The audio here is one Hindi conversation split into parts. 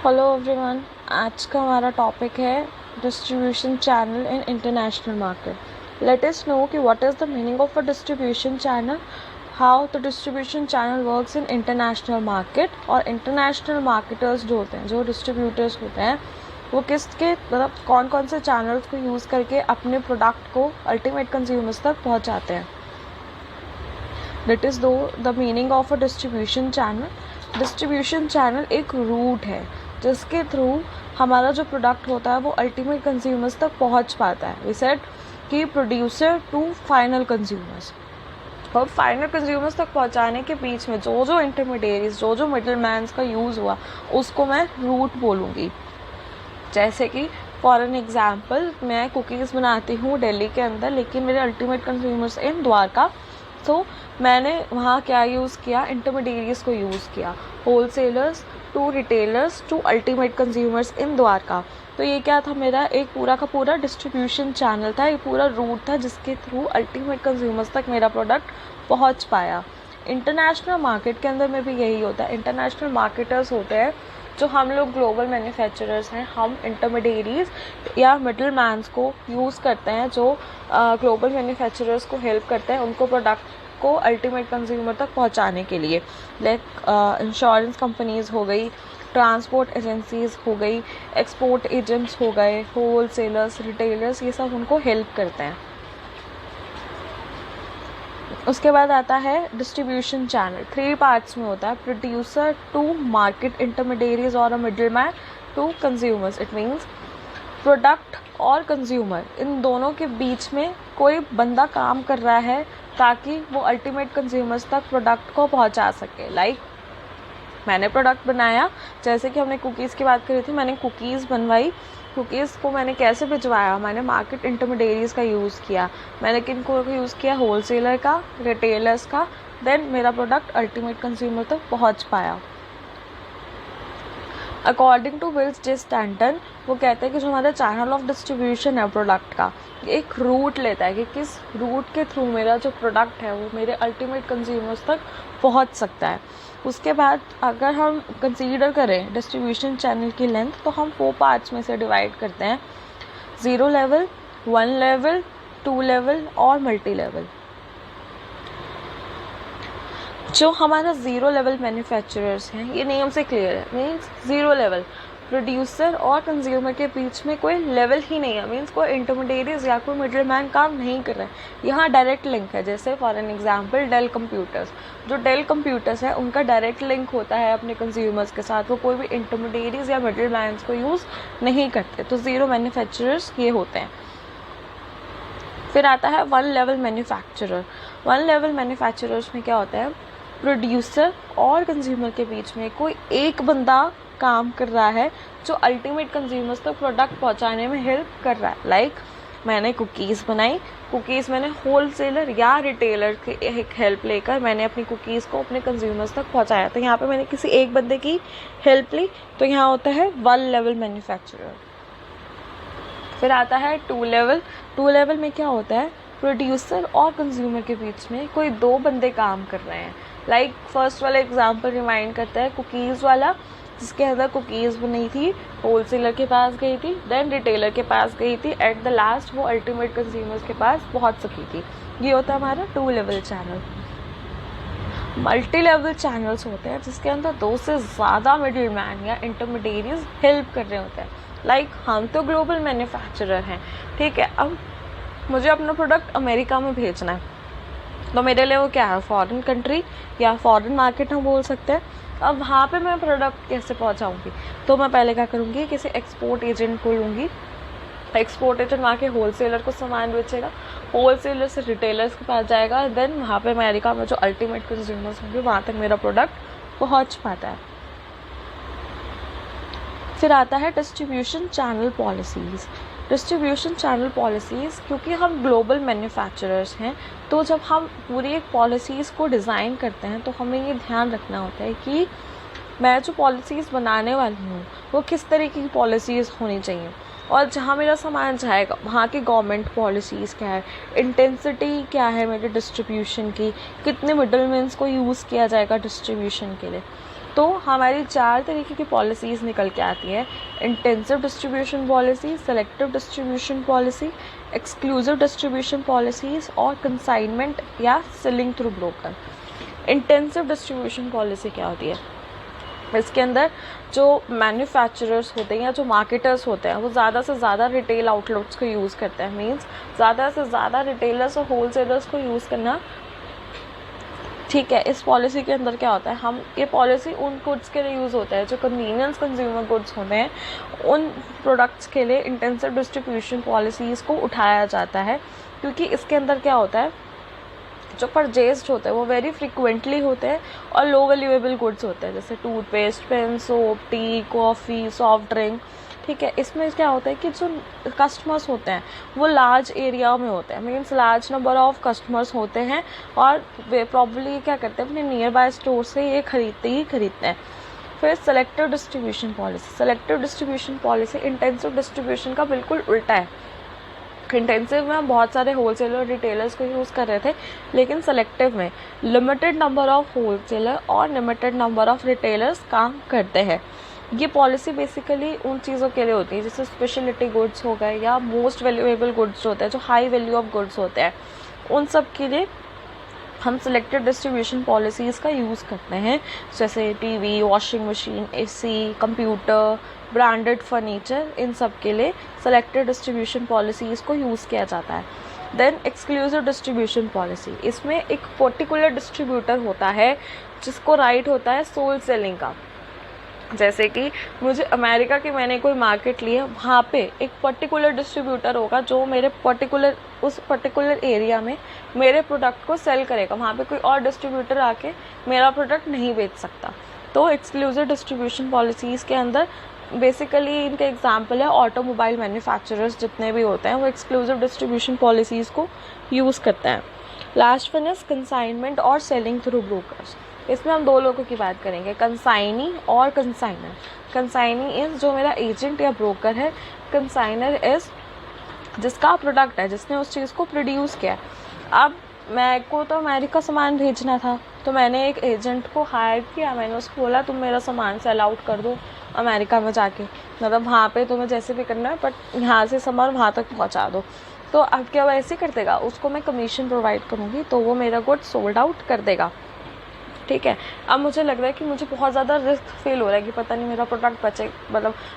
Hello everyone. आज का हमारा टॉपिक है distribution channel in international market. Let us know कि what is the meaning of a distribution channel, how the distribution channel works in international market, और इंटरनेशनल मार्केटर्स जो होते हैं, जो डिस्ट्रीब्यूटर्स होते हैं, वो किसके मतलब कौन कौन से चैनल्स को यूज़ करके अपने प्रोडक्ट को अल्टीमेट कंज्यूमर्स तक पहुँचाते हैं। That is the meaning of a distribution channel. Distribution channel एक रूट है जिसके थ्रू हमारा जो प्रोडक्ट होता है वो अल्टीमेट कंज्यूमर्स तक पहुंच पाता है। वी सेड कि प्रोड्यूसर टू फाइनल कंज्यूमर्स, और फाइनल कंज्यूमर्स तक पहुंचाने के बीच में जो जो इंटरमीडिएरीज, जो जो मिडल मैन्स का यूज़ हुआ, उसको मैं रूट बोलूँगी। जैसे कि फॉर एन एग्जाम्पल, मैं कुकीज़ बनाती हूँ दिल्ली के अंदर, लेकिन मेरे अल्टीमेट कंज्यूमर्स इन द्वारका। तो मैंने वहाँ क्या यूज़ किया, इंटरमीडिएरीज को यूज़ किया, wholesalers to retailers to ultimate consumers इन द्वारका। तो ये क्या था, मेरा एक पूरा का पूरा डिस्ट्रीब्यूशन चैनल था, एक पूरा रूट था जिसके थ्रू अल्टीमेट कंज्यूमर्स तक मेरा प्रोडक्ट पहुँच पाया। इंटरनेशनल मार्केट के अंदर में भी यही होता है। इंटरनेशनल मार्केटर्स होते हैं जो हम लोग ग्लोबल मैन्युफैक्चरर्स हैं, हम इंटरमीडिएरीज या मिडल मैन्स को यूज़ करते हैं, जो ग्लोबल मैन्युफैक्चरर्स को हेल्प करते हैं उनको प्रोडक्ट को अल्टीमेट कंज्यूमर तक पहुंचाने के लिए। लाइक इंश्योरेंस कंपनीज़ हो गई, ट्रांसपोर्ट एजेंसीज़ हो गई, एक्सपोर्ट एजेंट्स हो गए, होलसेलर्स, रिटेलर्स, ये सब उनको हेल्प करते हैं। उसके बाद आता है डिस्ट्रीब्यूशन चैनल। 3 पार्ट्स में होता है, प्रोड्यूसर टू मार्केट इंटरमीडिएरीज और a middle man to consumers. It means product और कंज्यूमर, इन दोनों के बीच में कोई बंदा काम कर रहा है ताकि वो अल्टीमेट कंज्यूमर्स तक प्रोडक्ट को पहुंचा सके। लाइक मैंने प्रोडक्ट बनाया, जैसे कि हमने कुकीज़ की बात करी थी, मैंने कुकीज़ बनवाई, कुकीज़ को मैंने कैसे भिजवाया, मैंने मार्केट इंटरमीडिएरीज का यूज़ किया, मैंने किन को यूज़ किया, होलसेलर का, रिटेलर्स का, देन मेरा प्रोडक्ट अल्टीमेट कंज्यूमर तक पहुंच पाया। According to Wills J Stanton, वो कहते हैं कि जो हमारा चैनल ऑफ डिस्ट्रीब्यूशन है प्रोडक्ट का, एक रूट लेता है कि किस रूट के थ्रू मेरा जो प्रोडक्ट है वो मेरे अल्टीमेट कंज्यूमर्स तक पहुंच सकता है। उसके बाद अगर हम कंसीडर करें डिस्ट्रीब्यूशन चैनल की लेंथ, तो हम 4 पार्ट्स में से डिवाइड करते हैं, 0 लेवल, 1 लेवल, 2 लेवल और मल्टी लेवल। जो हमारा 0 लेवल मैन्युफैक्चरर्स हैं, ये नेम से क्लियर है, मीन्स 0 लेवल प्रोड्यूसर और कंज्यूमर के बीच में कोई लेवल ही नहीं है, मीन्स कोई इंटरमीडिएरीज या कोई मिडल मैन काम नहीं कर रहा है, यहाँ डायरेक्ट लिंक है। जैसे for an example Dell computers, जो डेल कंप्यूटर्स है उनका डायरेक्ट लिंक होता है अपने कंज्यूमर्स के साथ, वो कोई भी इंटरमीडिएरीज या मिडल मैन्स को यूज़ नहीं करते। तो 0 मैन्युफैक्चरर्स ये होते हैं। फिर आता है 1 लेवल मैन्युफैक्चरर। 1 लेवल मैन्युफैक्चरर्स में क्या होता है, प्रोड्यूसर और कंज्यूमर के बीच में कोई एक बंदा काम कर रहा है जो अल्टीमेट कंज्यूमर्स तक प्रोडक्ट पहुंचाने में हेल्प कर रहा है। लाइक मैंने कुकीज़ बनाई, कुकीज़ मैंने होलसेलर या रिटेलर की एक हेल्प लेकर मैंने अपनी कुकीज़ को अपने कंज्यूमर्स तक पहुंचाया, तो यहाँ पे मैंने किसी एक बंदे की हेल्प ली, तो यहाँ होता है 1 लेवल मैन्युफैक्चरर। फिर आता है 2 लेवल। 2 लेवल में क्या होता है, प्रोड्यूसर और कंज्यूमर के बीच में कोई 2 बंदे काम कर रहे हैं। लाइक फर्स्ट वाला एग्जांपल रिमाइंड करता है कुकीज़ वाला, जिसके अंदर कुकीज़ बनी थी, होलसेलर के पास गई थी, देन रिटेलर के पास गई थी, एट द लास्ट वो अल्टीमेट कंज्यूमर्स के पास पहुंच सकी थी। ये होता है हमारा 2 level channel. Multi level channels होते हैं जिसके अंदर 2 से ज़्यादा मिडिल मैन या इंटरमीडिएरीज हेल्प कर रहे होते हैं। लाइक हम तो ग्लोबल मैन्युफैक्चरर हैं, ठीक है, अब मुझे अपना प्रोडक्ट अमेरिका में भेजना है, तो मेरे लिए वो क्या है, फॉरेन कंट्री या फॉरेन मार्केट हम बोल सकते हैं। अब वहाँ पे मैं प्रोडक्ट कैसे पहुँचाऊँगी, तो मैं पहले क्या करूँगी, किसी एक्सपोर्ट एजेंट को लूँगी, एक्सपोर्ट एजेंट वहाँ के होलसेलर को सामान बेचेगा, होलसेलर से रिटेलर्स के पास जाएगा, देन वहाँ पे अमेरिका में जो अल्टीमेट कंज्यूमर्स होंगे वहाँ तक मेरा प्रोडक्ट पहुँच पाता है। फिर आता है distribution channel policies. Distribution channel policies, क्योंकि हम ग्लोबल मैन्युफैक्चरर्स हैं, तो जब हम पूरी एक पॉलिसीज़ को डिज़ाइन करते हैं तो हमें ये ध्यान रखना होता है कि मैं जो पॉलिसीज़ बनाने वाली हूँ वो किस तरीके की पॉलिसीज़ होनी चाहिए, और जहाँ मेरा सामान जाएगा वहाँ की गवर्नमेंट पॉलिसीज़ क्या है, इंटेंसिटी क्या है मेरे डिस्ट्रीब्यूशन की, कितने मिडल मैन्स को यूज़ किया जाएगा डिस्ट्रीब्यूशन के लिए। तो हमारी 4 तरीके की पॉलिसीज़ निकल के आती हैं: intensive distribution policy, selective distribution policy, exclusive distribution policies और कंसाइनमेंट या selling through broker. Intensive distribution policy क्या होती है? इसके अंदर जो मैन्युफैक्चरर्स होते हैं या जो मार्केटर्स होते हैं वो ज़्यादा से ज़्यादा रिटेल आउटलेट्स को यूज़ करते हैं। मींस ज़्यादा से ज़्यादा रिटेलर्स और होलसेलर्स को यूज़ करना ठीक है। इस पॉलिसी के अंदर क्या होता है, ये पॉलिसी उन गुड्स के लिए यूज़ होता है जो कन्वीनियंस कंज्यूमर गुड्स होते हैं, उन प्रोडक्ट्स के लिए इंटेंसिव डिस्ट्रीब्यूशन पॉलिसीज़ को उठाया जाता है, क्योंकि इसके अंदर क्या होता है, जो परचेस्ड होते हैं वो वेरी फ्रिक्वेंटली होते हैं और लो वैल्यूएबल गुड्स होते हैं, जैसे toothpaste, pen, soap, tea, coffee, soft drink. ठीक है, इसमें क्या होता है कि जो कस्टमर्स होते हैं वो लार्ज एरिया में होते हैं, means large number of customers होते हैं और वे प्रॉब्ली क्या करते हैं, अपने नियर बाय स्टोर से ये खरीदते हैं। फिर selective distribution policy. Selective distribution policy intensive distribution का बिल्कुल उल्टा है। इंटेंसिव में हम बहुत सारे होलसेलर और रिटेलर्स को यूज़ कर रहे थे, लेकिन सेलेक्टिव में लिमिटेड नंबर ऑफ होलसेलर और लिमिटेड नंबर ऑफ रिटेलर्स काम करते हैं। ये पॉलिसी बेसिकली उन चीज़ों के लिए होती है जैसे स्पेशलिटी गुड्स हो गए या मोस्ट वैल्यूएबल गुड्स होते हैं, जो हाई वैल्यू ऑफ गुड्स होते हैं, उन सब के लिए हम सेलेक्टिव डिस्ट्रीब्यूशन पॉलिसीज़ का यूज़ करते हैं, जैसे TV, washing machine, AC, computer, branded furniture, इन सब के लिए सेलेक्टिव डिस्ट्रीब्यूशन पॉलिसीज़ को यूज़ किया जाता है। देन एक्सक्लूसिव डिस्ट्रीब्यूशन पॉलिसी, इसमें एक पर्टिकुलर डिस्ट्रीब्यूटर होता है जिसको राइट होता है सोल सेलिंग का। जैसे कि मुझे अमेरिका की मैंने कोई मार्केट ली है, वहाँ पे एक पर्टिकुलर डिस्ट्रीब्यूटर होगा जो मेरे उस पर्टिकुलर एरिया में मेरे प्रोडक्ट को सेल करेगा, वहाँ पे कोई और डिस्ट्रीब्यूटर आके मेरा प्रोडक्ट नहीं बेच सकता। तो एक्सक्लूसिव डिस्ट्रीब्यूशन पॉलिसीज़ के अंदर बेसिकली इनके एग्जांपल है ऑटोमोबाइल मैन्युफैक्चरर्स जितने भी होते हैं वो एक्सक्लूसिव डिस्ट्रीब्यूशन पॉलिसीज़ को यूज़ करते हैं। लास्ट वन इज कंसाइनमेंट और सेलिंग थ्रू ब्रोकर्स। इसमें हम दो लोगों की बात करेंगे, कंसाइनी और कंसाइनर। कंसाइनी इज़ जो मेरा एजेंट या ब्रोकर है, कंसाइनर इज़ जिसका प्रोडक्ट है, जिसने उस चीज़ को प्रोड्यूस किया। अब मैं को तो अमेरिका सामान भेजना था, तो मैंने एक एजेंट को हायर किया, मैंने उसको बोला तुम मेरा सामान सेल आउट कर दो अमेरिका में जाके, मतलब वहाँ पे तुम्हें जैसे भी करना है बट यहाँ से सामान वहाँ तक पहुँचा दो। तो अब क्या वो ऐसे कर देगा, उसको मैं कमीशन प्रोवाइड करूँगी तो वो मेरा गुड सोल्ड आउट कर देगा। ठीक है, अब मुझे लग रहा है कि मुझे बहुत ज़्यादा रिस्क फील हो रहा है कि पता नहीं मेरा प्रोडक्ट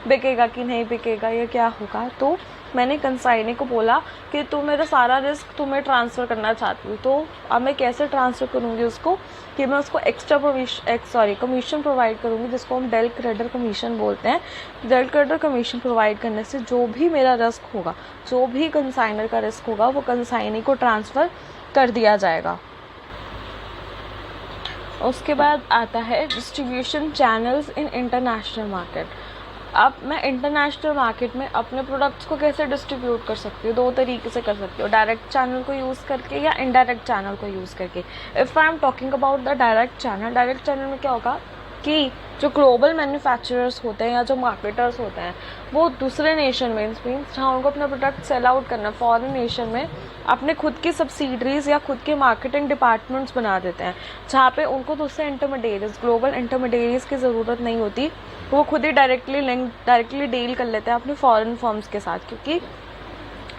बिकेगा कि नहीं बिकेगा या क्या होगा। तो मैंने कंसाइनी को बोला कि तुम मेरा सारा रिस्क तुम्हें ट्रांसफ़र करना चाहती हूँ, तो अब मैं कैसे ट्रांसफ़र करूँगी उसको, कि मैं उसको कमीशन प्रोवाइड करूँगी, जिसको हम डेल क्रेडिट कमीशन बोलते हैं। डेल क्रेडिट कमीशन प्रोवाइड करने से जो भी मेरा रिस्क होगा, जो भी कंसाइनर का रिस्क होगा, वो कंसाइनी को ट्रांसफ़र कर दिया जाएगा। उसके बाद आता है distribution channels in international market. अब मैं इंटरनेशनल मार्केट में अपने प्रोडक्ट्स को कैसे डिस्ट्रीब्यूट कर सकती हूँ, दो तरीके से कर सकती हूँ, डायरेक्ट चैनल को यूज़ करके या इनडायरेक्ट चैनल को यूज़ करके। If I am talking about the direct channel में क्या होगा कि जो ग्लोबल मैन्युफैक्चरर्स होते हैं या जो मार्केटर्स होते हैं वो दूसरे नेशन में मीन्स जहाँ उनको अपना प्रोडक्ट सेल आउट करना फॉरेन नेशन में, अपने खुद की सब्सिडरीज़ या खुद के मार्केटिंग डिपार्टमेंट्स बना देते हैं, जहाँ पे उनको दूसरे ग्लोबल इंटरमीडिएरीज़ की ज़रूरत नहीं होती, वो खुद ही डायरेक्टली डील कर लेते हैं अपने फॉरेन फर्म्स के साथ, क्योंकि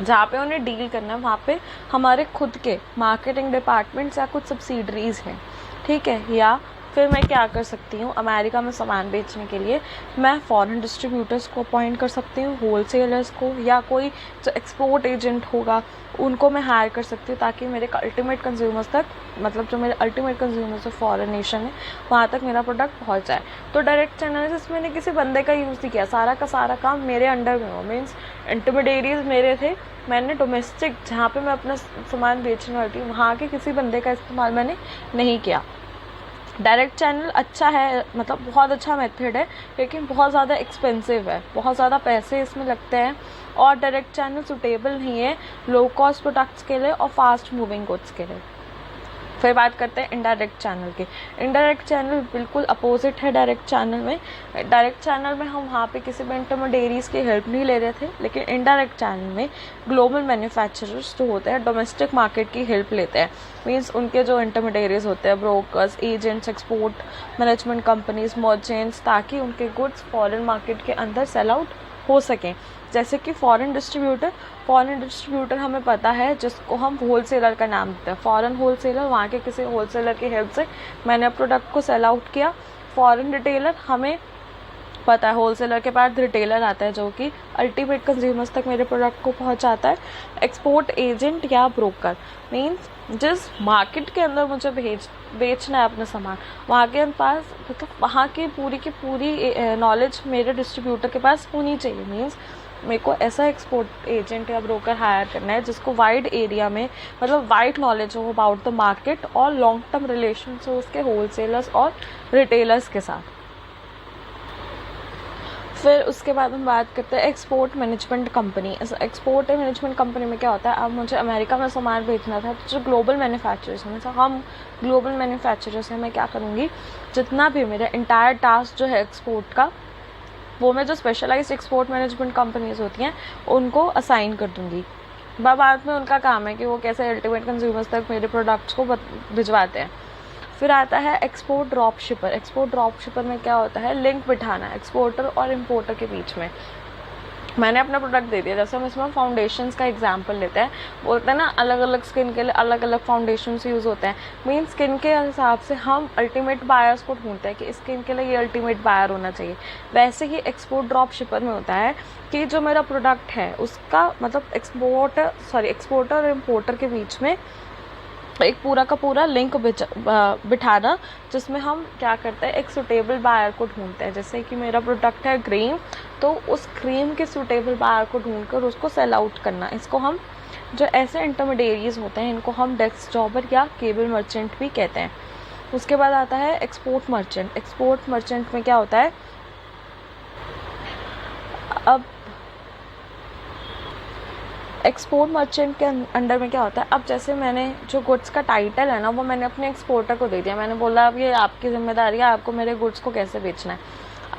जहाँ पे उन्हें डील करना है वहाँ पे हमारे खुद के मार्केटिंग डिपार्टमेंट्स या कुछ सब्सिडरीज़ हैं। ठीक है, या फिर मैं क्या कर सकती हूँ, अमेरिका में सामान बेचने के लिए मैं फॉरेन डिस्ट्रीब्यूटर्स को अपॉइंट कर सकती हूँ, होलसेलर्स को, या कोई जो एक्सपोर्ट एजेंट होगा उनको मैं हायर कर सकती हूँ, ताकि मेरे अल्टीमेट कंज्यूमर्स तक, मतलब जो मेरे अल्टीमेट कंज्यूमर्स है फॉरेन नेशन है, वहाँ तक मेरा प्रोडक्ट पहुँच जाए। तो डायरेक्ट चैनल इसमें मैंने किसी बंदे का यूज़ नहीं किया, सारा का सारा काम मेरे अंडर में हो, मीन्स इंटरमीडिएरीज मेरे थे, मैंने डोमेस्टिक जहाँ पे मैं अपना सामान बेचने वाली थी वहाँ के किसी बंदे का इस्तेमाल मैंने नहीं किया। डायरेक्ट चैनल अच्छा है, मतलब बहुत अच्छा मेथड है, लेकिन बहुत ज़्यादा एक्सपेंसिव है, बहुत ज़्यादा पैसे इसमें लगते हैं, और डायरेक्ट चैनल सूटेबल नहीं है लो कॉस्ट प्रोडक्ट्स के लिए और फास्ट मूविंग गुड्स के लिए। फिर बात करते हैं इनडायरेक्ट चैनल की। इनडायरेक्ट चैनल बिल्कुल अपोजिट है डायरेक्ट चैनल में। डायरेक्ट चैनल में हम वहाँ पे किसी भी इंटरमीडिएरीज की हेल्प नहीं ले रहे थे, लेकिन इनडायरेक्ट चैनल में ग्लोबल मैन्युफैक्चरर्स जो होते हैं डोमेस्टिक मार्केट की हेल्प लेते हैं। मीन्स उनके जो इंटरमीडिएरीज होते हैं, brokers, agents, export management companies, merchants, ताकि उनके गुड्स फॉरेन मार्केट के अंदर सेल आउट हो सकें। जैसे कि फॉरेन डिस्ट्रीब्यूटर हमें पता है जिसको हम होलसेलर का नाम देते हैं। फॉरेन होलसेलर, वहाँ के किसी होलसेलर की हेल्प से मैंने प्रोडक्ट को सेल आउट किया। फॉरेन रिटेलर, हमें पता है होलसेलर के बाद रिटेलर आता है जो कि अल्टीमेट कंज्यूमर्स तक मेरे प्रोडक्ट को पहुंचाता है। एक्सपोर्ट एजेंट या ब्रोकर मींस जिस मार्केट के अंदर मुझे बेचना है अपना सामान, वहाँ के पास मतलब वहाँ की पूरी नॉलेज मेरे डिस्ट्रीब्यूटर के पास होनी चाहिए। मींस मेरे को ऐसा एक्सपोर्ट एजेंट या ब्रोकर हायर करना है जिसको वाइड एरिया में मतलब वाइड नॉलेज हो अबाउट द मार्केट और लॉन्ग टर्म रिलेशन हो उसके होलसेलर्स और रिटेलर्स के साथ। फिर उसके बाद हम बात करते हैं export management company. Export management company में क्या होता है, अब मुझे अमेरिका में सामान बेचना था, तो जो ग्लोबल मैन्युफैक्चरर्स हैं, मतलब हम ग्लोबल मैन्युफैक्चरर्स हैं, मैं क्या करूँगी, जितना भी मेरा इंटायर टास्क जो है एक्सपोर्ट का, वो मैं जो स्पेशलाइज्ड एक्सपोर्ट मैनेजमेंट कंपनीज होती हैं उनको असाइन कर दूँगी। बाद में उनका काम है कि वो कैसे अल्टीमेट कंज्यूमर्स तक मेरे प्रोडक्ट्स को भिजवाते हैं। फिर आता है एक्सपोर्ट ड्रॉप शिपर। एक्सपोर्ट ड्रॉप शिपर में क्या होता है, लिंक बिठाना एक्सपोर्टर और इम्पोर्टर के बीच में। मैंने अपना प्रोडक्ट दे दिया, जैसे हम इसमें फाउंडेशंस का एग्जांपल लेते हैं, बोलते हैं ना अलग अलग स्किन के लिए अलग अलग फाउंडेशंस यूज़ होते हैं। मीन स्किन के हिसाब से हम अल्टीमेट बायर्स को ढूंढते हैं कि स्किन के लिए ये अल्टीमेट बायर होना चाहिए। वैसे ही एक्सपोर्ट ड्रॉप शिपर में होता है कि जो मेरा प्रोडक्ट है उसका मतलब एक्सपोर्टर और इम्पोर्टर के बीच में एक पूरा का पूरा लिंक बिठाना, जिसमें हम क्या करते हैं, एक सूटेबल बायर को ढूंढते हैं। जैसे कि मेरा प्रोडक्ट है क्रीम, तो उस क्रीम के सूटेबल बायर को ढूंढकर उसको सेल आउट करना। इसको हम जो ऐसे इंटरमीडिएरीज होते हैं इनको हम डेस्क जॉबर या केबल मर्चेंट भी कहते हैं। उसके बाद आता है एक्सपोर्ट मर्चेंट। एक्सपोर्ट मर्चेंट में क्या होता है, अब एक्सपोर्ट मर्चेंट के अंडर में क्या होता है, अब जैसे मैंने जो गुड्स का टाइटल है ना वो मैंने अपने एक्सपोर्टर को दे दिया। मैंने बोला अब ये आपकी जिम्मेदारी है, आपको मेरे गुड्स को कैसे बेचना है।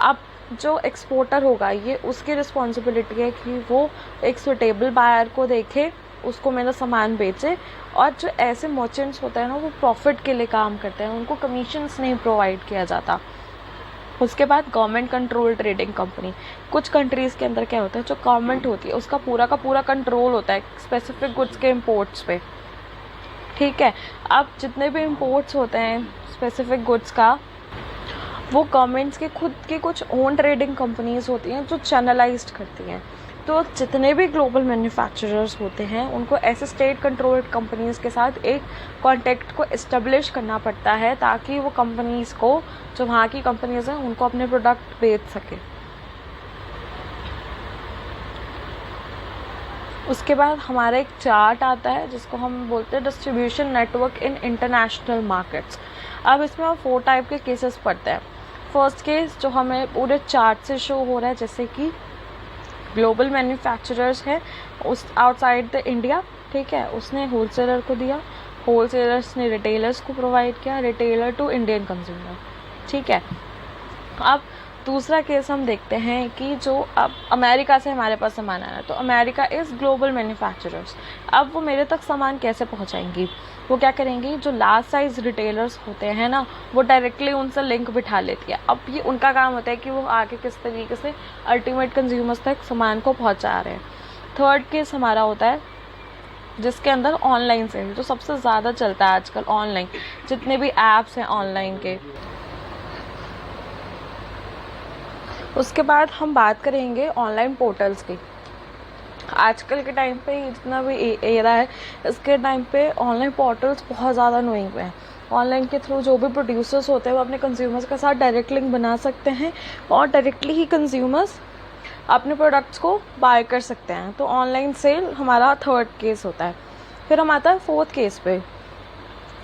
अब जो एक्सपोर्टर होगा ये उसकी रिस्पॉन्सिबिलिटी है कि वो एक सूटेबल बायर को देखे, उसको मेरा सामान बेचे। और जो ऐसे मर्चेंट्स होते हैं ना वो प्रॉफिट के लिए काम करते हैं, उनको कमीशंस नहीं प्रोवाइड किया जाता। उसके बाद गवर्नमेंट कंट्रोल ट्रेडिंग कंपनी। कुछ कंट्रीज़ के अंदर क्या होता है, जो गवर्नमेंट होती है उसका पूरा का पूरा कंट्रोल होता है स्पेसिफिक गुड्स के इंपोर्ट्स पे। ठीक है, अब जितने भी इंपोर्ट्स होते हैं स्पेसिफिक गुड्स का, वो गवर्नमेंट्स के खुद की कुछ ओन ट्रेडिंग कंपनीज होती हैं जो चैनलाइज्ड करती हैं। तो जितने भी ग्लोबल मैन्युफैक्चरर्स होते हैं उनको ऐसे स्टेट कंट्रोल्ड कंपनीज के साथ एक कॉन्टैक्ट को इस्टेब्लिश करना पड़ता है, ताकि वो कंपनीज को, जो वहाँ की कंपनीज हैं, उनको अपने प्रोडक्ट बेच सके। उसके बाद हमारा एक चार्ट आता है जिसको हम बोलते हैं distribution network in international markets. अब इसमें हम 4 टाइप के केसेस पढ़ते हैं। फर्स्ट केस जो हमें पूरे चार्ट से शो हो रहा है, जैसे कि ग्लोबल मैन्युफैक्चरर्स है उस आउटसाइड द इंडिया, ठीक है, उसने होलसेलर को दिया, होलसेलर्स ने रिटेलर्स को प्रोवाइड किया, रिटेलर टू इंडियन कंज्यूमर। ठीक है, अब दूसरा केस हम देखते हैं कि जो अब अमेरिका से हमारे पास सामान आया, तो अमेरिका इज़ ग्लोबल मैन्युफैक्चरर्स। अब वो मेरे तक सामान कैसे पहुंचाएंगी, वो क्या करेंगी, जो लार्ज साइज रिटेलर्स होते हैं ना, वो डायरेक्टली उनसे लिंक बिठा लेती है। अब ये उनका काम होता है कि वो आगे किस तरीके से अल्टीमेट कंज्यूमर्स तक सामान को पहुंचा रहे हैं। थर्ड केस हमारा होता है जिसके अंदर ऑनलाइन सेल, जो सबसे ज़्यादा चलता है आजकल ऑनलाइन, जितने भी ऐप्स हैं ऑनलाइन के। उसके बाद हम बात करेंगे ऑनलाइन पोर्टल्स की। आजकल के टाइम पे जितना भी एरा है, इसके टाइम पे ऑनलाइन पोर्टल्स बहुत ज़्यादा नोइंग पे हैं। ऑनलाइन के थ्रू जो भी प्रोड्यूसर्स होते हैं वो अपने कंज्यूमर्स के साथ डायरेक्ट लिंक बना सकते हैं और डायरेक्टली ही कंज्यूमर्स अपने प्रोडक्ट्स को बाय कर सकते हैं। तो ऑनलाइन सेल हमारा थर्ड केस होता है। फिर हम आता है फोर्थ केस पे।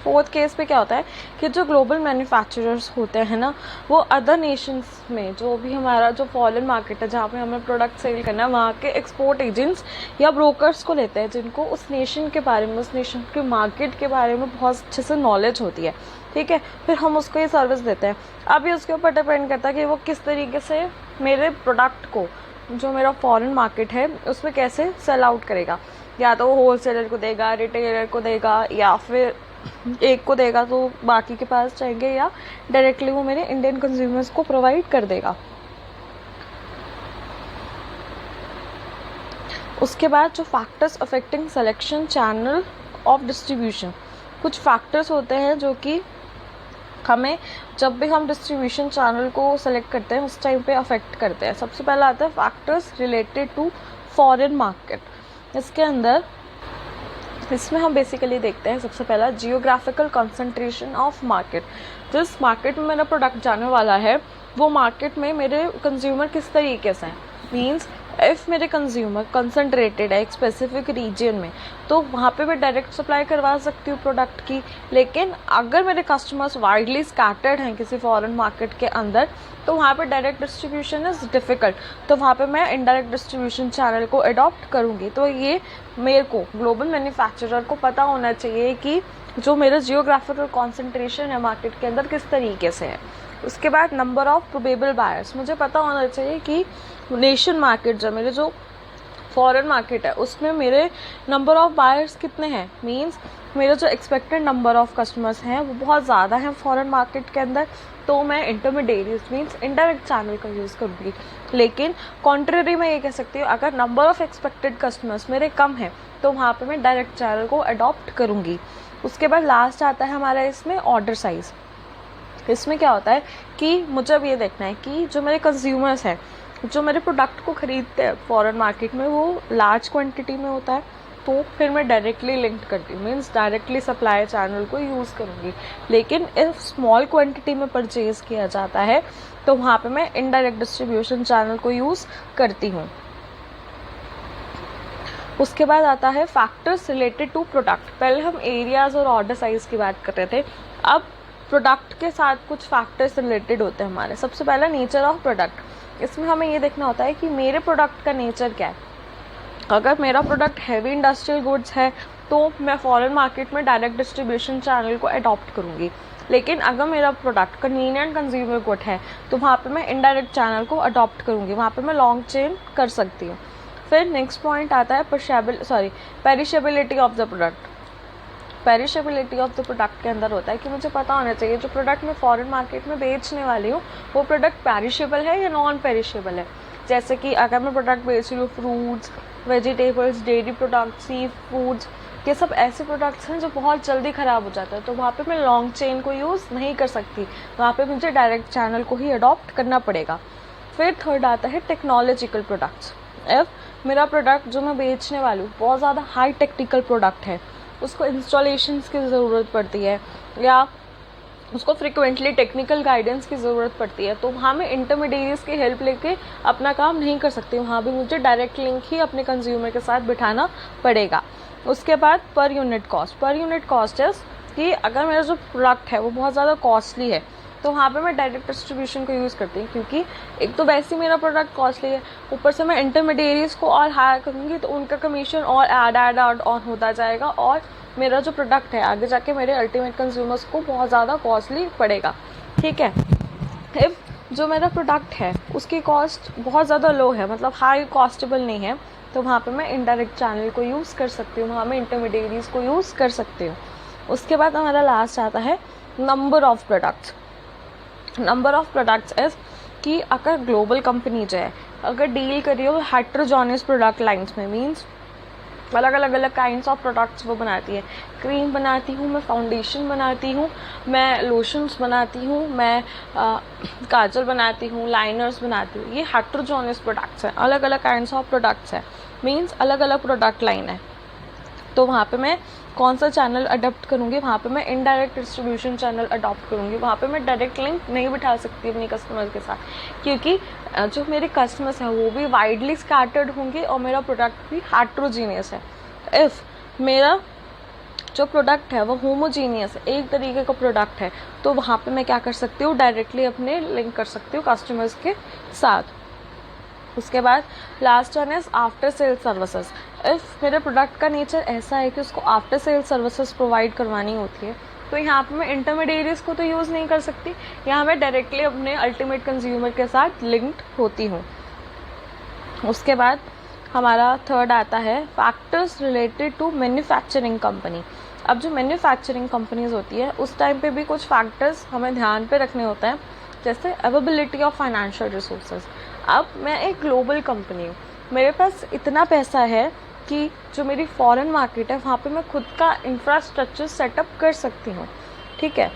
फोर्थ केस पे क्या होता है कि जो ग्लोबल मैन्युफैक्चरर्स होते हैं ना, वो अदर नेशंस में, जो भी हमारा जो फॉरेन मार्केट है जहाँ पे हमें प्रोडक्ट सेल करना है, वहाँ के एक्सपोर्ट एजेंट्स या ब्रोकर्स को लेते हैं, जिनको उस नेशन के बारे में, उस नेशन के मार्केट के बारे में बहुत अच्छे से नॉलेज होती है, ठीक है। फिर हम उसको ये सर्विस देते हैं। अब ये उसके ऊपर डिपेंड करता है कि वो किस तरीके से मेरे प्रोडक्ट को, जो मेरा फॉरेन मार्केट है उसमें कैसे सेल आउट करेगा। या तो वो होल सेलर को देगा, रिटेलर को देगा, या फिर एक को देगा तो बाकी के पास जाएंगे, या डायरेक्टली वो मेरे इंडियन कंज्यूमर्स को प्रोवाइड कर देगा। उसके बाद जो factors affecting selection channel of distribution, कुछ फैक्टर्स होते हैं जो कि हमें जब भी हम डिस्ट्रीब्यूशन चैनल को सेलेक्ट करते हैं उस टाइम पे अफेक्ट करते हैं। सबसे पहला आता है factors related to foreign market. इसके अंदर इसमें हम बेसिकली देखते हैं सबसे पहला जियोग्राफिकल कंसंट्रेशन ऑफ मार्केट। जिस मार्केट में मेरा प्रोडक्ट जाने वाला है वो मार्केट में मेरे कंज्यूमर किस तरीके से हैं। मीन्स इफ़ मेरे कंज्यूमर कंसंट्रेटेड है एक स्पेसिफिक रीजन में, तो वहाँ पे मैं डायरेक्ट सप्लाई करवा सकती हूँ प्रोडक्ट की। लेकिन अगर मेरे कस्टमर्स वाइडली स्कैटर्ड हैं किसी फॉरेन मार्केट के अंदर, तो वहाँ पे डायरेक्ट डिस्ट्रीब्यूशन इज़ डिफ़िकल्ट, तो वहाँ पे मैं इनडायरेक्ट डिस्ट्रीब्यूशन चैनल को अडॉप्ट करूँगी। तो ये मेरे को ग्लोबल मैन्युफैक्चरर को पता होना चाहिए कि जो मेरा जियोग्राफिकल कॉन्सेंट्रेशन है मार्केट के अंदर किस तरीके से है। उसके बाद नंबर ऑफ प्रोबेबल बायर्स, मुझे पता होना चाहिए कि नेशन मार्केट जो मेरे जो फॉरेन मार्केट है उसमें मेरे नंबर ऑफ बायर्स कितने हैं। मींस मेरे जो एक्सपेक्टेड नंबर ऑफ कस्टमर्स हैं वो बहुत ज़्यादा हैं फॉरेन मार्केट के अंदर, तो मैं इंटरमीडिएट मींस इनडायरेक्ट चैनल का यूज़ करूँगी। लेकिन कॉन्ट्रेरी मैं ये कह सकती हूँ, अगर नंबर ऑफ एक्सपेक्टेड कस्टमर्स मेरे कम हैं तो वहाँ पे मैं डायरेक्ट चैनल को अडॉप्ट करूँगी। उसके बाद लास्ट आता है हमारा इसमें ऑर्डर साइज़। इसमें क्या होता है कि मुझे अब ये देखना है कि जो मेरे कंज्यूमर्स हैं जो मेरे प्रोडक्ट को ख़रीदते हैं फॉरेन मार्केट में वो लार्ज क्वांटिटी में होता है, तो फिर मैं डायरेक्टली लिंक करती हूँ, मीन्स डायरेक्टली सप्लाई चैनल को यूज़ करूँगी। लेकिन इफ़ स्मॉल क्वांटिटी में परचेज़ किया जाता है तो वहाँ पे मैं इनडायरेक्ट डिस्ट्रीब्यूशन चैनल को यूज़ करती हूँ। उसके बाद आता है फैक्टर्स रिलेटेड टू प्रोडक्ट। पहले हम एरियाज़ और ऑर्डर साइज़ की बात कर रहे थे, अब प्रोडक्ट के साथ कुछ फैक्टर्स रिलेटेड होते हैं हमारे। सबसे पहला नेचर ऑफ प्रोडक्ट। इसमें हमें ये देखना होता है कि मेरे प्रोडक्ट का नेचर क्या है। अगर मेरा प्रोडक्ट हैवी इंडस्ट्रियल गुड्स है तो मैं फॉरेन मार्केट में डायरेक्ट डिस्ट्रीब्यूशन चैनल को अडॉप्ट करूँगी। लेकिन अगर मेरा प्रोडक्ट कन्वीनियंट कंज्यूमर गुड है तो वहाँ पे मैं इनडायरेक्ट चैनल को अडॉप्ट करूँगी, वहाँ पे मैं लॉन्ग चेन कर सकती हूँ। फिर नेक्स्ट पॉइंट आता है perishability of the product. Perishability of the product के अंदर होता है कि मुझे पता होना चाहिए जो प्रोडक्ट मैं फॉरेन मार्केट में बेचने वाली हूँ वो प्रोडक्ट पेरिशेबल है या नॉन पेरिशेबल है। जैसे कि अगर मैं प्रोडक्ट बेच रही हूँ fruits, vegetables, dairy products, sea foods, ये सब ऐसे प्रोडक्ट्स हैं जो बहुत जल्दी ख़राब हो जाता है, तो वहाँ पे मैं लॉन्ग चेन को यूज़ नहीं कर सकती, वहाँ पे मुझे डायरेक्ट चैनल को ही अडॉप्ट करना पड़ेगा। फिर थर्ड आता है टेक्नोलॉजिकल प्रोडक्ट्स। इफ़ मेरा प्रोडक्ट जो मैं बेचने वाली हूँ बहुत ज़्यादा हाई टेक्निकल प्रोडक्ट है, उसको इंस्टॉलेशंस की ज़रूरत पड़ती है या उसको फ्रिक्वेंटली टेक्निकल गाइडेंस की ज़रूरत पड़ती है, तो वहाँ मैं इंटरमीडिएट्स की हेल्प लेके अपना काम नहीं कर सकती, वहाँ भी मुझे डायरेक्ट लिंक ही अपने कंज्यूमर के साथ बिठाना पड़ेगा। उसके बाद पर यूनिट कॉस्ट है कि अगर मेरा जो प्रोडक्ट है वो बहुत ज़्यादा कॉस्टली है तो वहाँ पे मैं डायरेक्ट डिस्ट्रीब्यूशन को यूज़ करती हूँ, क्योंकि एक तो वैसे ही मेरा प्रोडक्ट कॉस्टली है, ऊपर से मैं इंटरमीडिएट्स को और हायर करूँगी तो उनका कमीशन और ऐड ऑन होता जाएगा और मेरा जो प्रोडक्ट है आगे जाके मेरे अल्टीमेट कंज्यूमर्स को बहुत ज़्यादा कॉस्टली पड़ेगा। ठीक है, इफ़ जो मेरा प्रोडक्ट है उसकी कॉस्ट बहुत ज़्यादा लो है, मतलब हाई कॉस्टेबल नहीं है, तो वहाँ पे मैं इनडायरेक्ट चैनल को यूज़ कर सकती हूँ, वहाँ मैं इंटरमीडिएट्स को यूज़ कर सकती हूँ। उसके बाद हमारा लास्ट आता है number of products. Number of products is कि अगर ग्लोबल कंपनी जो है अगर डील कर रही हो हेट्रोजोनियस प्रोडक्ट लाइन्स में, मीन्स अलग अलग काइंड्स ऑफ प्रोडक्ट्स वो बनाती है। क्रीम बनाती हूँ मैं, फाउंडेशन बनाती हूँ मैं, लोशंस बनाती हूँ मैं, काजल बनाती हूँ, लाइनर्स बनाती हूँ, ये हेट्रोजोनियस प्रोडक्ट्स हैं, अलग अलग काइंड्स ऑफ प्रोडक्ट्स हैं, मीन्स अलग अलग प्रोडक्ट लाइन है। तो वहाँ पे मैं कौन सा चैनल अडॉप्ट करूँगी, वहाँ पे मैं इनडायरेक्ट डिस्ट्रीब्यूशन चैनल अडॉप्ट करूँगी, वहाँ पे मैं डायरेक्ट लिंक नहीं बिठा सकती अपने कस्टमर के साथ, क्योंकि जो मेरे कस्टमर्स हैं वो भी वाइडली स्कैटर्ड होंगे और मेरा प्रोडक्ट भी हेट्रोजीनियस है। इफ़ मेरा जो प्रोडक्ट है वो होमोजीनियस एक तरीके का प्रोडक्ट है, तो वहाँ पे मैं क्या कर सकती हूँ, डायरेक्टली अपने लिंक कर सकती हूँ कस्टमर्स के साथ। उसके बाद last one is after sale services. If मेरे प्रोडक्ट का नेचर ऐसा है कि उसको आफ्टर सेल सर्विसेज प्रोवाइड करवानी होती है, तो यहाँ पे मैं इंटरमीडिएरीज को तो यूज़ नहीं कर सकती, यहाँ मैं डायरेक्टली अपने अल्टीमेट कंज्यूमर के साथ लिंक्ड होती हूँ। उसके बाद हमारा थर्ड आता है factors related to manufacturing company. अब जो मैन्युफैक्चरिंग कंपनीज होती है उस टाइम पे भी कुछ फैक्टर्स हमें ध्यान पे रखने होते हैं, जैसे अवेलेबिलिटी ऑफ फाइनेंशियल रिसोर्सेज। अब मैं एक ग्लोबल कंपनी हूँ, मेरे पास इतना पैसा है कि जो मेरी फॉरेन मार्केट है वहाँ पे मैं खुद का इंफ्रास्ट्रक्चर सेटअप कर सकती हूँ, ठीक है,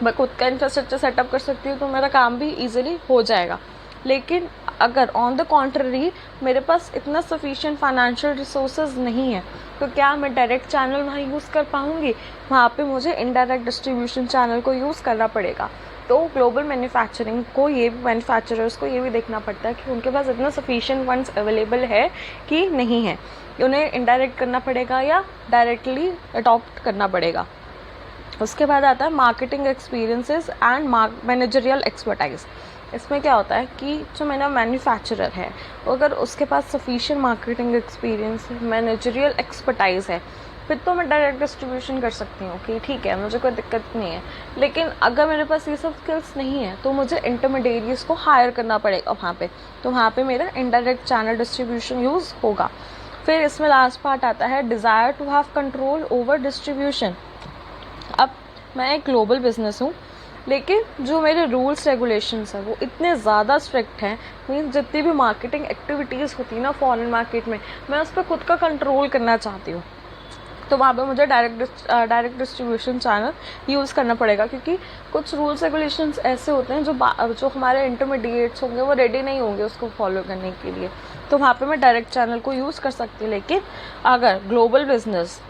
मैं खुद का इंफ्रास्ट्रक्चर सेटअप कर सकती हूँ, तो मेरा काम भी ईजिली हो जाएगा। लेकिन अगर ऑन द कॉन्ट्ररी मेरे पास इतना सफिशिएंट फाइनेंशियल रिसोर्सेज नहीं है, तो क्या मैं डायरेक्ट चैनल वहाँ यूज़ कर पाऊँगी? वहाँ पे मुझे इनडायरेक्ट डिस्ट्रीब्यूशन चैनल को यूज़ करना पड़ेगा। तो ग्लोबल मैन्युफैक्चरिंग को मैन्युफैक्चरर्स को ये भी देखना पड़ता है कि उनके पास इतना सफिशिएंट फंड्स अवेलेबल है कि नहीं है, उन्हें इनडायरेक्ट करना पड़ेगा या डायरेक्टली अडॉप्ट करना पड़ेगा। उसके बाद आता है marketing experiences and managerial expertise. इसमें क्या होता है कि जो मेरा मैन्युफैक्चरर है अगर उसके पास सफिशिएंट मार्केटिंग एक्सपीरियंस है, मैनेजरियल एक्सपर्टाइज है, फिर तो मैं डायरेक्ट डिस्ट्रीब्यूशन कर सकती हूँ कि ठीक है, मुझे कोई दिक्कत नहीं है। लेकिन अगर मेरे पास ये सब स्किल्स नहीं है तो मुझे इंटरमीडिएरीज को हायर करना पड़ेगा वहाँ पे, तो वहाँ पे मेरा इनडायरेक्ट चैनल डिस्ट्रीब्यूशन यूज़ होगा। फिर इसमें लास्ट पार्ट आता है desire to have control over distribution. अब मैं एक ग्लोबल बिजनेस हूँ, लेकिन जो मेरे रूल्स रेगुलेशंस हैं वो इतने ज़्यादा स्ट्रिक्ट हैं, मीन्स जितनी भी मार्केटिंग एक्टिविटीज़ होती है ना फॉरेन मार्केट में, मैं उस पर खुद का कंट्रोल करना चाहती हूँ, तो वहाँ पे मुझे डायरेक्ट डिस्ट्रीब्यूशन चैनल यूज़ करना पड़ेगा, क्योंकि कुछ रूल्स रेगुलेशंस ऐसे होते हैं जो हमारे इंटरमीडिएट्स होंगे वो रेडी नहीं होंगे उसको फॉलो करने के लिए, तो वहाँ पे मैं डायरेक्ट चैनल को यूज़ कर सकती हूँ। लेकिन अगर ग्लोबल बिजनेस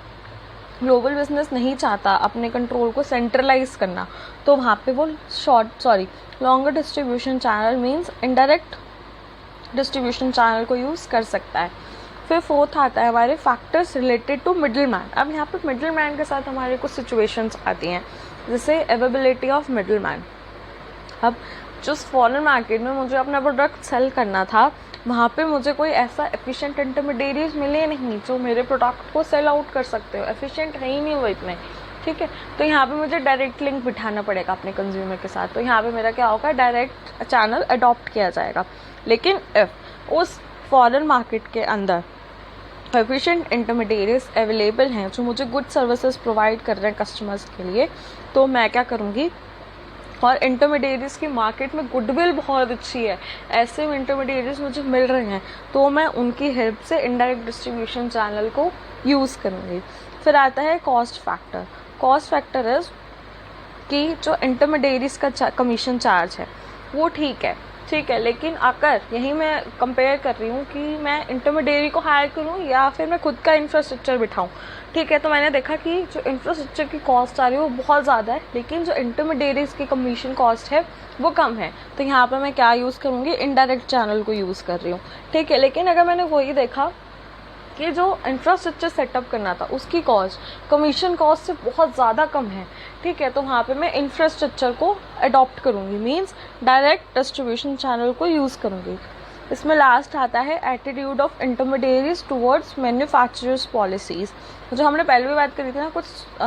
नहीं चाहता अपने कंट्रोल को सेंट्रलाइज करना, तो वहाँ पे वो longer distribution channel means indirect distribution channel को यूज़ कर सकता है। फिर फोर्थ आता है हमारे factors related to middle man. अब यहाँ पे मिडिल मैन के साथ हमारे कुछ सिचुएशंस आती हैं, जैसे अवेलेबिलिटी ऑफ मिडिल मैन। अब जिस फॉरेन मार्केट में मुझे अपना प्रोडक्ट सेल करना था, वहाँ पे मुझे कोई ऐसा एफिशिएंट इंटरमीडिएरीज मिले नहीं जो मेरे प्रोडक्ट को सेल आउट कर सकते हो, एफिशिएंट है ही नहीं वो इतने, ठीक है। तो यहाँ पे मुझे डायरेक्ट लिंक बिठाना पड़ेगा अपने कंज्यूमर के साथ, तो यहाँ पे मेरा क्या होगा, डायरेक्ट चैनल अडॉप्ट किया जाएगा। लेकिन इफ़ उस फॉरेन मार्केट के अंदर एफिशिएंट इंटरमीडिएरीज अवेलेबल हैं जो मुझे गुड सर्विसेज प्रोवाइड कर रहे हैं कस्टमर्स के लिए, तो मैं क्या करूँगी, और इंटरमीडिएरीज की मार्केट में गुडविल बहुत अच्छी है, ऐसे इंटरमीडिएरीज मुझे मिल रहे हैं, तो मैं उनकी हेल्प से इनडायरेक्ट डिस्ट्रीब्यूशन चैनल को यूज़ करूँगी। फिर आता है cost factor. Cost factor is कि जो इंटरमीडिएरीज का कमीशन चार्ज है वो ठीक है, लेकिन अगर यही मैं कंपेयर कर रही हूँ कि मैं इंटरमीडिएरी को हायर करूँ या फिर मैं खुद का इंफ्रास्ट्रक्चर बिठाऊँ, ठीक है, तो मैंने देखा कि जो इंफ्रास्ट्रक्चर की कॉस्ट आ रही है वो बहुत ज़्यादा है, लेकिन जो इंटरमीडिएरीज की कमीशन कॉस्ट है वो कम है, तो यहाँ पर मैं क्या यूज़ करूँगी, इनडायरेक्ट चैनल को यूज़ कर रही हूँ, ठीक है। लेकिन अगर मैंने वही देखा कि जो इंफ्रास्ट्रक्चर सेटअप करना था उसकी कॉस्ट कमीशन कॉस्ट से बहुत ज़्यादा कम है, ठीक है, तो वहाँ पे मैं इंफ्रास्ट्रक्चर को अडॉप्ट करूँगी, मींस डायरेक्ट डिस्ट्रीब्यूशन चैनल को यूज़ करूँगी। इसमें लास्ट आता है attitude of intermediaries towards manufacturers policies. जो हमने पहले भी बात करी थी ना, कुछ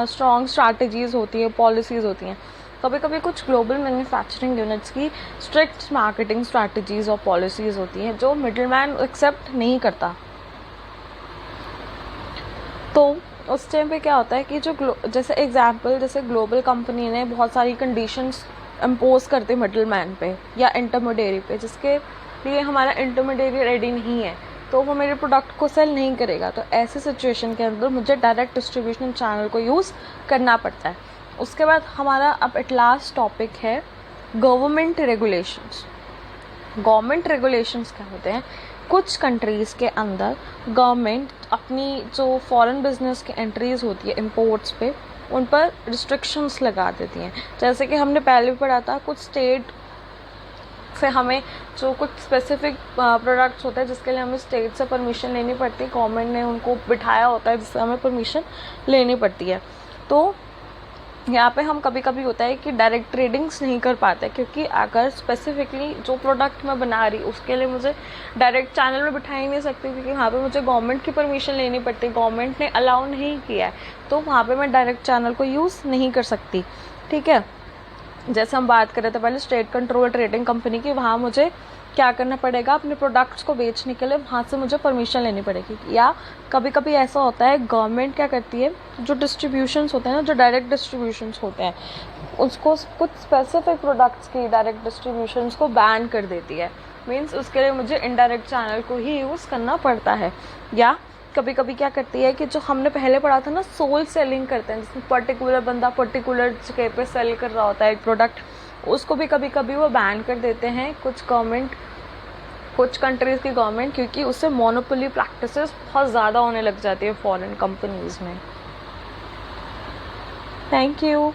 स्ट्रॉन्ग स्ट्रैटेजीज़ होती है, पॉलिसीज़ होती हैं। कभी कभी कुछ ग्लोबल मैन्युफैक्चरिंग यूनिट्स की स्ट्रिक्ट मार्केटिंग स्ट्रैटेजीज़ और पॉलिसीज़ होती हैं जो मिडिलमैन एक्सेप्ट नहीं करता। तो उस टाइम पे क्या होता है कि जैसे ग्लोबल कंपनी ने बहुत सारी कंडीशंस इम्पोज करते मिडिल मैन पे या इंटरमीडिएरी पे, जिसके लिए हमारा इंटरमीडिएरी रेडी नहीं है, तो वो मेरे प्रोडक्ट को सेल नहीं करेगा। तो ऐसे सिचुएशन के अंदर मुझे डायरेक्ट डिस्ट्रीब्यूशन चैनल को यूज़ करना पड़ता है। उसके बाद हमारा अब एट लास्ट टॉपिक है गवर्नमेंट रेगुलेशंस। गवर्नमेंट रेगुलेशंस क्या होते हैं, कुछ कंट्रीज़ के अंदर गवर्नमेंट अपनी जो फॉरेन बिजनेस की एंट्रीज़ होती है इंपोर्ट्स पे, उन पर रिस्ट्रिक्शंस लगा देती हैं। जैसे कि हमने पहले भी पढ़ा था, कुछ स्टेट फिर हमें जो कुछ स्पेसिफिक प्रोडक्ट्स होते हैं जिसके लिए हमें स्टेट से परमिशन लेनी पड़ती है, गवर्नमेंट ने उनको बिठाया होता है जिससे हमें परमिशन लेनी पड़ती है। तो यहाँ पे हम कभी कभी होता है कि डायरेक्ट ट्रेडिंग्स नहीं कर पाते, क्योंकि अगर स्पेसिफिकली जो प्रोडक्ट मैं बना रही उसके लिए मुझे डायरेक्ट चैनल में बिठा ही नहीं सकती, क्योंकि वहाँ पे मुझे गवर्नमेंट की परमिशन लेनी पड़ती, गवर्नमेंट ने अलाउ नहीं किया है, तो वहाँ पे मैं डायरेक्ट चैनल को यूज़ नहीं कर सकती। ठीक है, जैसे हम बात कर रहे थे पहले स्टेट कंट्रोल ट्रेडिंग कंपनी की, वहाँ मुझे क्या करना पड़ेगा, अपने प्रोडक्ट्स को बेचने के लिए वहाँ से मुझे परमिशन लेनी पड़ेगी। या कभी कभी ऐसा होता है गवर्नमेंट क्या करती है, जो डिस्ट्रीब्यूशंस होते हैं ना, जो डायरेक्ट डिस्ट्रीब्यूशंस होते हैं, उसको कुछ स्पेसिफिक प्रोडक्ट्स की डायरेक्ट डिस्ट्रीब्यूशंस को बैन कर देती है। मीन्स उसके लिए मुझे इनडायरेक्ट चैनल को ही यूज़ करना पड़ता है। या कभी कभी क्या करती है कि जो हमने पहले पढ़ा था ना, सोल सेलिंग करते हैं, जिसमें पर्टिकुलर बंदा पर्टिकुलर जगह पे सेल कर रहा होता है एक प्रोडक्ट, उसको भी कभी कभी वो बैन कर देते हैं कुछ कंट्रीज़ की गवर्नमेंट, क्योंकि उससे मोनोपोली प्रैक्टिसेस बहुत ज़्यादा होने लग जाती है फॉरेन कंपनीज़ में। Thank you.